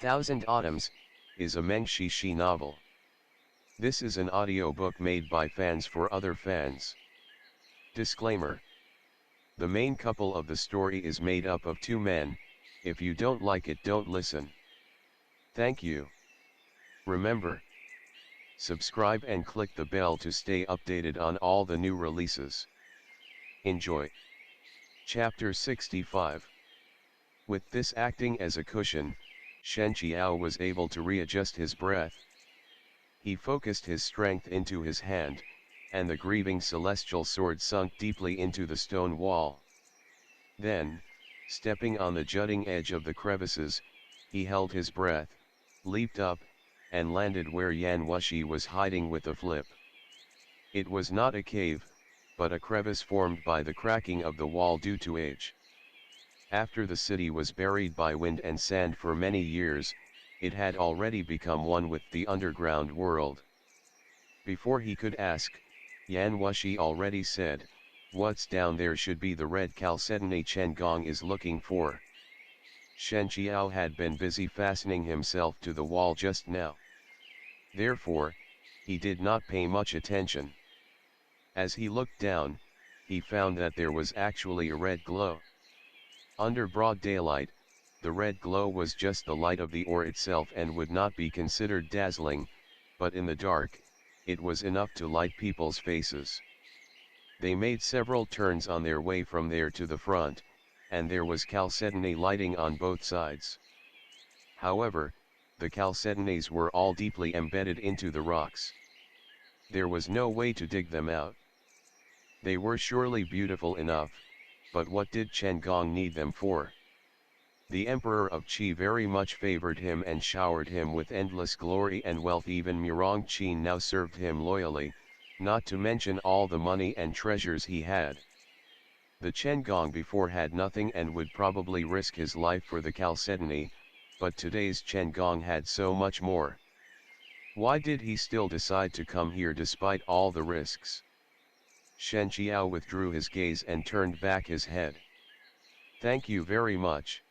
Thousand Autumns, is a Meng Xi Shi novel. This is an audiobook made by fans for other fans. Disclaimer. The main couple of the story is made up of two men. If you don't like it, don't listen. Thank you. Remember, subscribe and click the bell to stay updated on all the new releases. Enjoy. Chapter 65. With this acting as a cushion, Shen Qiao was able to readjust his breath. He focused his strength into his hand, and the grieving celestial sword sunk deeply into the stone wall. Then, stepping on the jutting edge of the crevices, he held his breath, leaped up, and landed where Wushi was hiding with a flip. It was not a cave, but a crevice formed by the cracking of the wall due to age. After the city was buried by wind and sand for many years, it had already become one with the underground world. Before he could ask, Wushi already said, "What's down there should be the red chalcedony Chen Gong is looking for." Shen Qiao had been busy fastening himself to the wall just now. Therefore, he did not pay much attention. As he looked down, he found that there was actually a red glow. Under broad daylight, the red glow was just the light of the ore itself and would not be considered dazzling, but in the dark, it was enough to light people's faces. They made several turns on their way from there to the front, and there was chalcedony lighting on both sides. However, the chalcedonies were all deeply embedded into the rocks. There was no way to dig them out. They were surely beautiful enough, but what did Chen Gong need them for? The Emperor of Qi very much favored him and showered him with endless glory and wealth. Even Murong Qi now served him loyally, not to mention all the money and treasures he had. The Chen Gong before had nothing and would probably risk his life for the chalcedony, but today's Chen Gong had so much more. Why did he still decide to come here despite all the risks? Shen Qiao withdrew his gaze and turned back his head. "Thank you very much.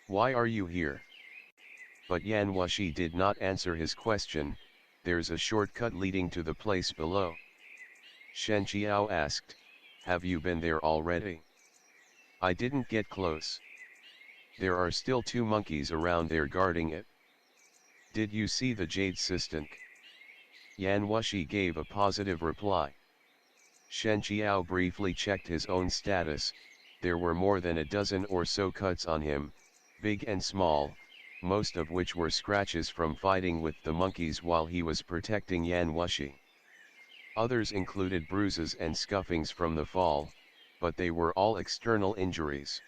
Why are you here?" But Wushi did not answer his question. "There's a shortcut leading to the place below." Shen Qiao asked, "Have you been there already?" "I didn't get close. There are still two monkeys around there guarding it." "Did you see the jade sistink?" Wushi gave a positive reply. Shen Qiao briefly checked his own status. There were more than a dozen or so cuts on him, big and small, most of which were scratches from fighting with the monkeys while he was protecting Wushi. Others included bruises and scuffings from the fall, but they were all external injuries.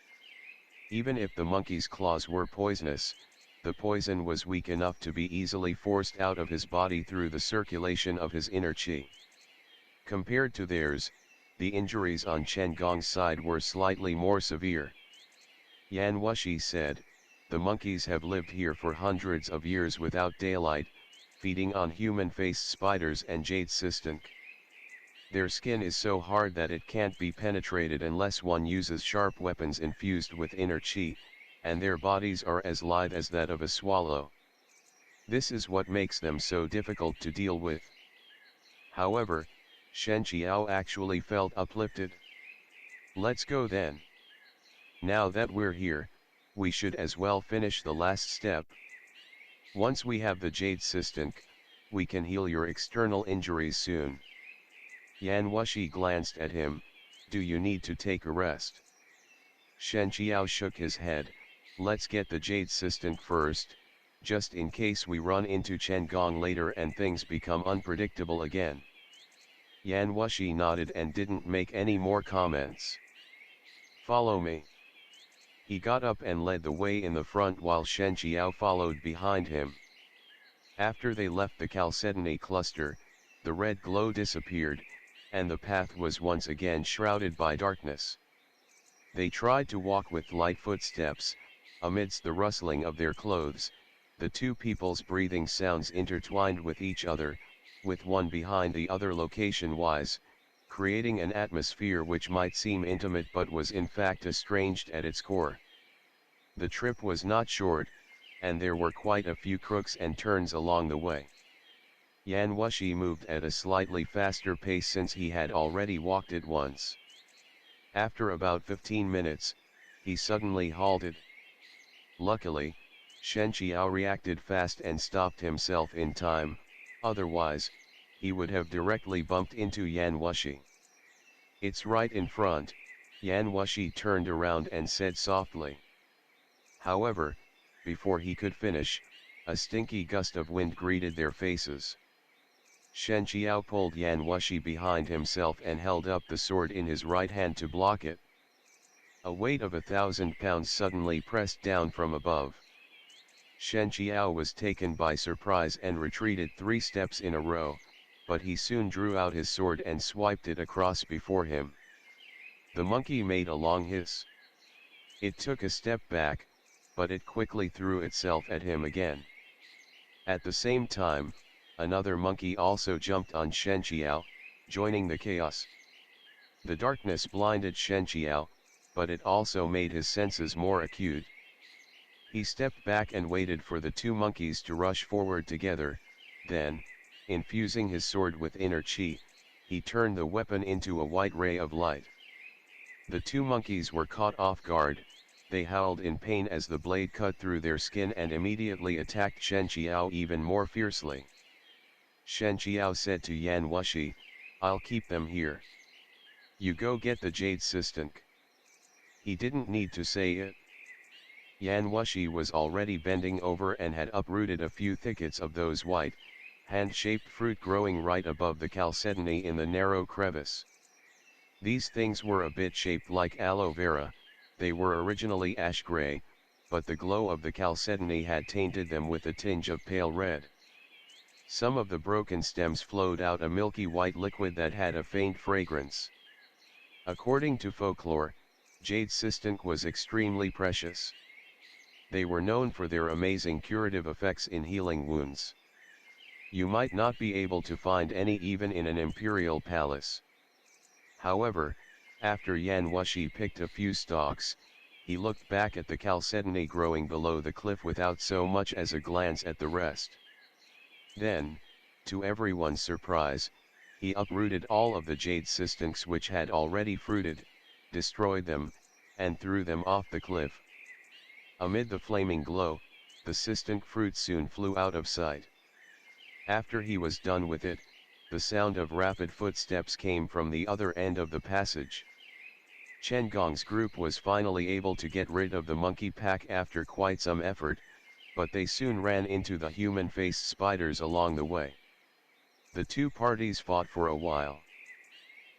Even if the monkey's claws were poisonous, the poison was weak enough to be easily forced out of his body through the circulation of his inner qi. Compared to theirs, the injuries on Chen Gong's side were slightly more severe. Wushi said, "The monkeys have lived here for hundreds of years without daylight, feeding on human-faced spiders and jade sistink. Their skin is so hard that it can't be penetrated unless one uses sharp weapons infused with inner qi, and their bodies are as lithe as that of a swallow. This is what makes them so difficult to deal with." However, Shen Qiao actually felt uplifted. "Let's go then. Now that we're here, we should as well finish the last step. Once we have the jade sistink, we can heal your external injuries soon." Wushi glanced at him. "Do you need to take a rest?" Shen Qiao shook his head. "Let's get the jade sistink first, just in case we run into Chen Gong later and things become unpredictable again." Wushi nodded and didn't make any more comments. "Follow me." He got up and led the way in the front while Shen Qiao followed behind him. After they left the chalcedony cluster, the red glow disappeared, and the path was once again shrouded by darkness. They tried to walk with light footsteps. Amidst the rustling of their clothes, the two people's breathing sounds intertwined with each other, with one behind the other location-wise, creating an atmosphere which might seem intimate but was in fact estranged at its core. The trip was not short, and there were quite a few crooks and turns along the way. Yan Wushi moved at a slightly faster pace since he had already walked it once. After about 15 minutes, he suddenly halted. Luckily, Shen Qiao reacted fast and stopped himself in time, otherwise, he would have directly bumped into Yan Wushi. "It's right in front," Yan Wushi turned around and said softly. However, before he could finish, a stinky gust of wind greeted their faces. Shen Qiao pulled Yan Wushi behind himself and held up the sword in his right hand to block it. A weight of 1,000 pounds suddenly pressed down from above. Shen Qiao was taken by surprise and retreated 3 steps in a row, but he soon drew out his sword and swiped it across before him. The monkey made a long hiss. It took a step back, but it quickly threw itself at him again. At the same time, another monkey also jumped on Shen Qiao, joining the chaos. The darkness blinded Shen Qiao, but it also made his senses more acute. He stepped back and waited for the 2 monkeys to rush forward together, then, infusing his sword with inner chi, he turned the weapon into a white ray of light. The 2 monkeys were caught off guard. They howled in pain as the blade cut through their skin and immediately attacked Shen Qiao even more fiercely. Shen Qiao said to Yan Wushi, "I'll keep them here. You go get the jade sistunk." He didn't need to say it. Yan Wushi was already bending over and had uprooted a few thickets of those white, hand-shaped fruit growing right above the chalcedony in the narrow crevice. These things were a bit shaped like aloe vera. They were originally ash-gray, but the glow of the chalcedony had tainted them with a tinge of pale red. Some of the broken stems flowed out a milky white liquid that had a faint fragrance. According to folklore, jade sistunk was extremely precious. They were known for their amazing curative effects in healing wounds. You might not be able to find any even in an imperial palace. However, after Yan Wushi picked a few stalks, he looked back at the chalcedony growing below the cliff without so much as a glance at the rest. Then, to everyone's surprise, he uprooted all of the jade sistunks which had already fruited, destroyed them, and threw them off the cliff. Amid the flaming glow, the sistunk fruit soon flew out of sight. After he was done with it, the sound of rapid footsteps came from the other end of the passage. Chen Gong's group was finally able to get rid of the monkey pack after quite some effort, but they soon ran into the human-faced spiders along the way. The 2 parties fought for a while.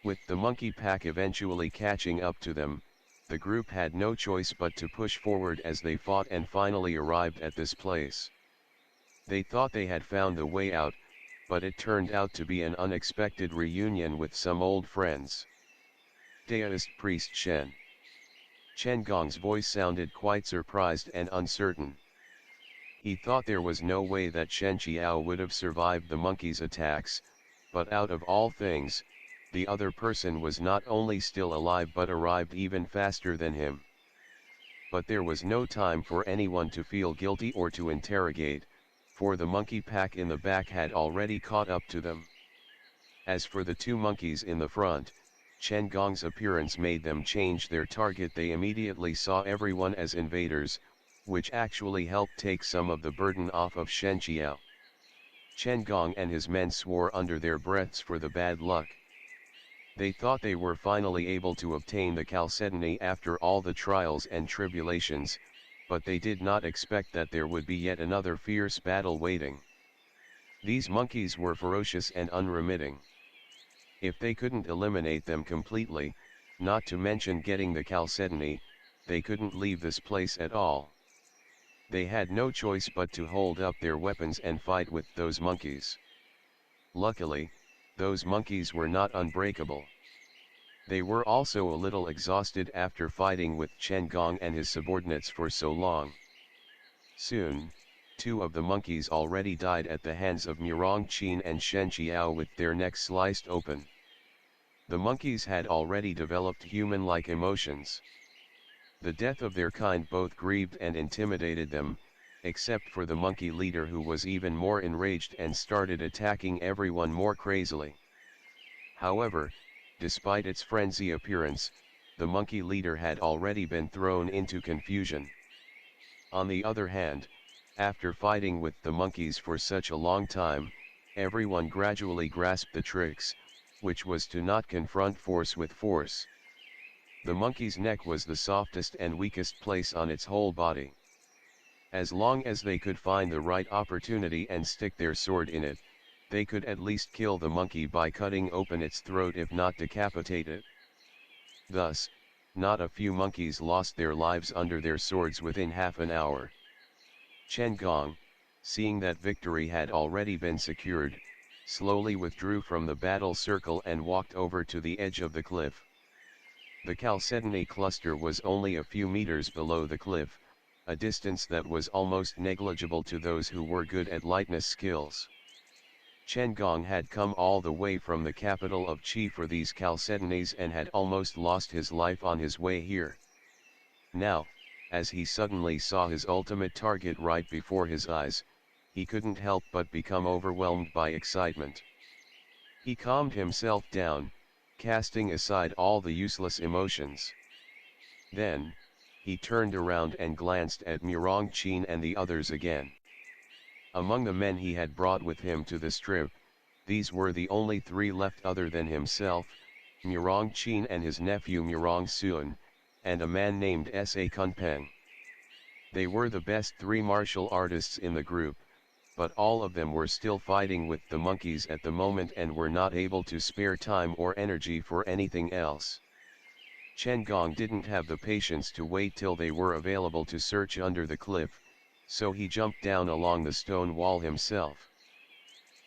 With the monkey pack eventually catching up to them, the group had no choice but to push forward as they fought and finally arrived at this place. They thought they had found the way out, but it turned out to be an unexpected reunion with some old friends. Daoist priest Shen. Chen Gong's voice sounded quite surprised and uncertain. He thought there was no way that Shen Qiao would have survived the monkey's attacks, but out of all things, the other person was not only still alive but arrived even faster than him. But there was no time for anyone to feel guilty or to interrogate, for the monkey pack in the back had already caught up to them. As for the 2 monkeys in the front, Chen Gong's appearance made them change their target. They immediately saw everyone as invaders, which actually helped take some of the burden off of Shen Qiao. Chen Gong and his men swore under their breaths for the bad luck. They thought they were finally able to obtain the chalcedony after all the trials and tribulations, but they did not expect that there would be yet another fierce battle waiting. These monkeys were ferocious and unremitting. If they couldn't eliminate them completely, not to mention getting the chalcedony, they couldn't leave this place at all. They had no choice but to hold up their weapons and fight with those monkeys. Luckily, those monkeys were not unbreakable. They were also a little exhausted after fighting with Chen Gong and his subordinates for so long. Soon, 2 of the monkeys already died at the hands of Murong Qin and Shen Qiao with their necks sliced open. The monkeys had already developed human-like emotions. The death of their kind both grieved and intimidated them, except for the monkey leader, who was even more enraged and started attacking everyone more crazily. However, despite its frenzy appearance, the monkey leader had already been thrown into confusion. On the other hand, after fighting with the monkeys for such a long time, everyone gradually grasped the tricks, which was to not confront force with force. The monkey's neck was the softest and weakest place on its whole body. As long as they could find the right opportunity and stick their sword in it, they could at least kill the monkey by cutting open its throat, if not decapitate it. Thus, not a few monkeys lost their lives under their swords within half an hour. Chen Gong, seeing that victory had already been secured, slowly withdrew from the battle circle and walked over to the edge of the cliff. The chalcedony cluster was only a few meters below the cliff, a distance that was almost negligible to those who were good at lightness skills. Chen Gong had come all the way from the capital of Qi for these chalcedonies and had almost lost his life on his way here. Now, as he suddenly saw his ultimate target right before his eyes, he couldn't help but become overwhelmed by excitement. He calmed himself down, casting aside all the useless emotions. Then, he turned around and glanced at Murong Qin and the others again. Among the men he had brought with him to the strip, these were the only three left other than himself, Murong Qin and his nephew Murong Xuan, and a man named Sa Kunpeng. They were the best three martial artists in the group, but all of them were still fighting with the monkeys at the moment and were not able to spare time or energy for anything else. Chen Gong didn't have the patience to wait till they were available to search under the cliff, so he jumped down along the stone wall himself.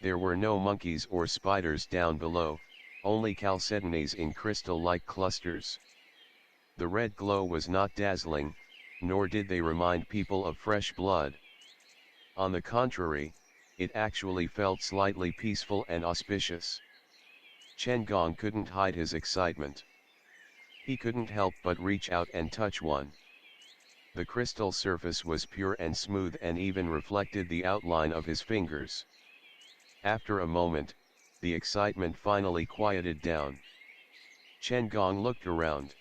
There were no monkeys or spiders down below, only chalcedonies in crystal-like clusters. The red glow was not dazzling, nor did they remind people of fresh blood. On the contrary, it actually felt slightly peaceful and auspicious. Chen Gong couldn't hide his excitement. He couldn't help but reach out and touch one. The crystal surface was pure and smooth and even reflected the outline of his fingers. After a moment, the excitement finally quieted down. Chen Gong looked around.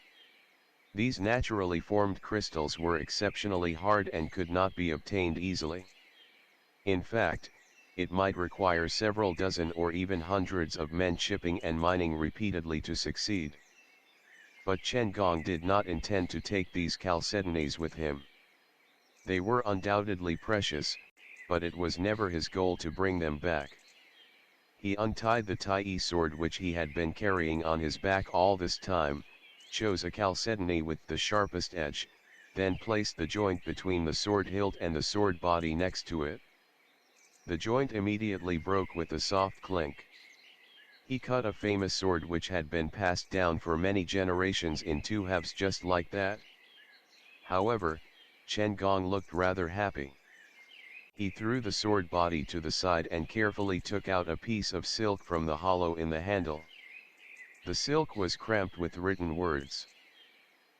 These naturally formed crystals were exceptionally hard and could not be obtained easily. In fact, it might require several dozen or even hundreds of men chipping and mining repeatedly to succeed. But Chen Gong did not intend to take these chalcedonies with him. They were undoubtedly precious, but it was never his goal to bring them back. He untied the Tai sword which he had been carrying on his back all this time, chose a chalcedony with the sharpest edge, then placed the joint between the sword hilt and the sword body next to it. The joint immediately broke with a soft clink. He cut a famous sword which had been passed down for many generations in two halves just like that. However, Chen Gong looked rather happy. He threw the sword body to the side and carefully took out a piece of silk from the hollow in the handle. The silk was cramped with written words.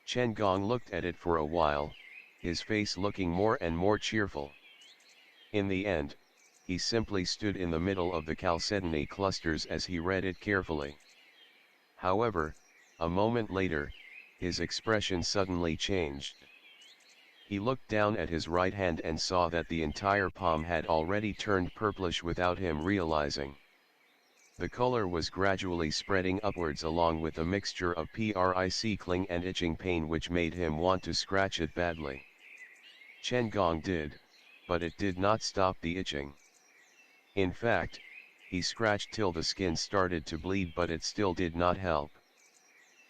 Chen Gong looked at it for a while, his face looking more and more cheerful. In the end, he simply stood in the middle of the chalcedony clusters as he read it carefully. However, a moment later, his expression suddenly changed. He looked down at his right hand and saw that the entire palm had already turned purplish without him realizing. The color was gradually spreading upwards along with a mixture of prickling and itching pain which made him want to scratch it badly. Chen Gong did, but it did not stop the itching. In fact, he scratched till the skin started to bleed, but it still did not help.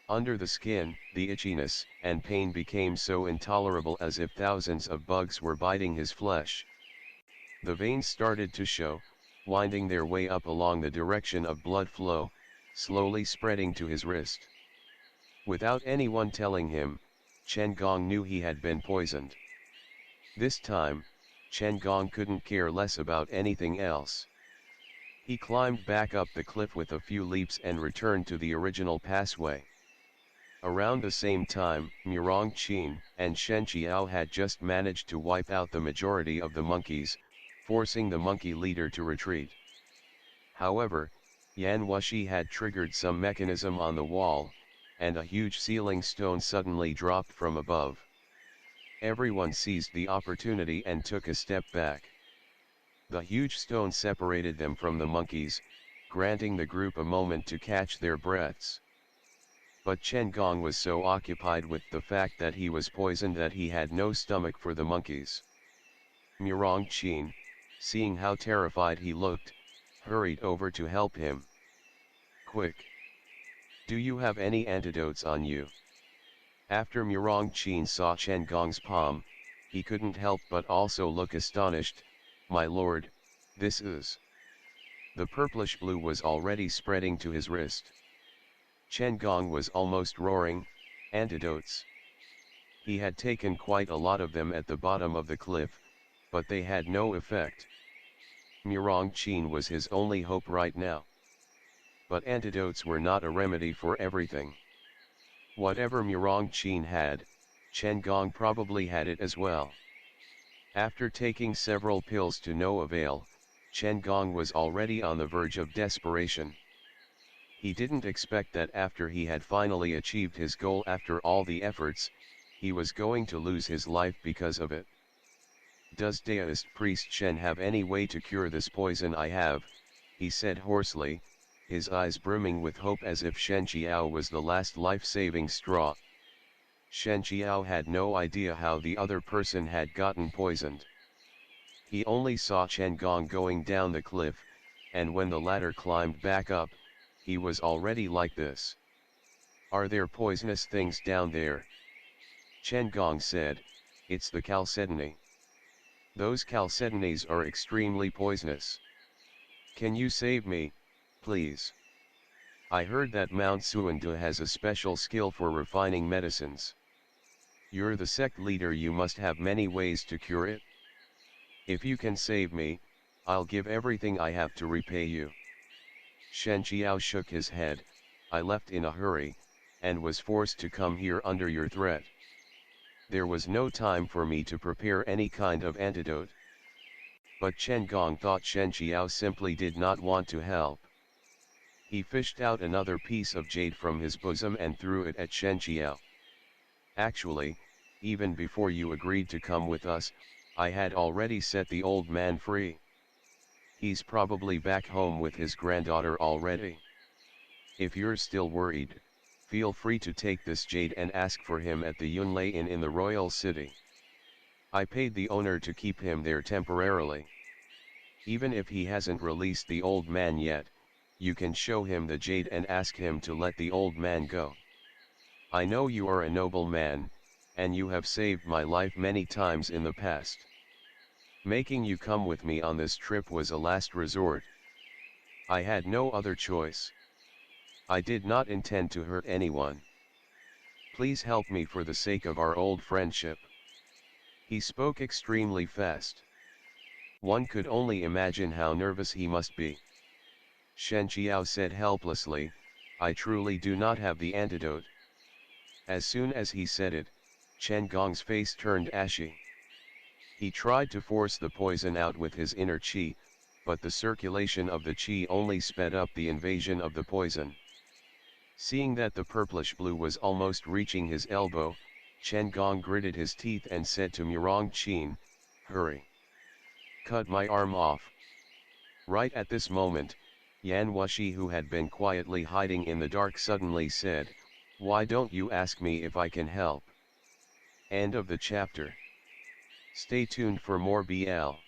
Under the skin, the itchiness and pain became so intolerable as if thousands of bugs were biting his flesh. The veins started to show, winding their way up along the direction of blood flow, slowly spreading to his wrist. Without anyone telling him, Chen Gong knew he had been poisoned. This time, Chen Gong couldn't care less about anything else. He climbed back up the cliff with a few leaps and returned to the original passway. Around the same time, Murong Qin and Shen Qiao had just managed to wipe out the majority of the monkeys, forcing the monkey leader to retreat. However, Yan Wushi had triggered some mechanism on the wall, and a huge ceiling stone suddenly dropped from above. Everyone seized the opportunity and took a step back. The huge stone separated them from the monkeys, granting the group a moment to catch their breaths. But Chen Gong was so occupied with the fact that he was poisoned that he had no stomach for the monkeys. Murong Qin, seeing how terrified he looked, hurried over to help him. "Quick! Do you have any antidotes on you?" After Murong Qin saw Chen Gong's palm, he couldn't help but also look astonished. "My lord, this is..." The purplish blue was already spreading to his wrist. Chen Gong was almost roaring, "Antidotes!" He had taken quite a lot of them at the bottom of the cliff, but they had no effect. Murong Qin was his only hope right now. But antidotes were not a remedy for everything. Whatever Murong Qin had, Chen Gong probably had it as well. After taking several pills to no avail, Chen Gong was already on the verge of desperation. He didn't expect that after he had finally achieved his goal after all the efforts, he was going to lose his life because of it. "Does Daoist priest Shen have any way to cure this poison I have?" he said hoarsely, his eyes brimming with hope as if Shen Qiao was the last life-saving straw. Shen Qiao had no idea how the other person had gotten poisoned. He only saw Chen Gong going down the cliff, and when the latter climbed back up, he was already like this. "Are there poisonous things down there?" Chen Gong said, "It's the chalcedony. Those chalcedonies are extremely poisonous. Can you save me, please? I heard that Mount Xuandu has a special skill for refining medicines. You're the sect leader, you must have many ways to cure it. If you can save me, I'll give everything I have to repay you." Shen Qiao shook his head. "I left in a hurry, and was forced to come here under your threat. There was no time for me to prepare any kind of antidote." But Chen Gong thought Shen Qiao simply did not want to help. He fished out another piece of jade from his bosom and threw it at Shen Qiao. "Actually, even before you agreed to come with us, I had already set the old man free. He's probably back home with his granddaughter already. If you're still worried, feel free to take this jade and ask for him at the Yunlei Inn in the royal city. I paid the owner to keep him there temporarily. Even if he hasn't released the old man yet, you can show him the jade and ask him to let the old man go. I know you are a noble man, and you have saved my life many times in the past. Making you come with me on this trip was a last resort. I had no other choice. I did not intend to hurt anyone. Please help me for the sake of our old friendship." He spoke extremely fast. One could only imagine how nervous he must be. Shen Qiao said helplessly, "I truly do not have the antidote." As soon as he said it, Chen Gong's face turned ashy. He tried to force the poison out with his inner qi, but the circulation of the qi only sped up the invasion of the poison. Seeing that the purplish blue was almost reaching his elbow, Chen Gong gritted his teeth and said to Murong Qin, "Hurry! Cut my arm off." Right at this moment, Yan Wushi, who had been quietly hiding in the dark, suddenly said, "Why don't you ask me if I can help?" End of the chapter. Stay tuned for more BL.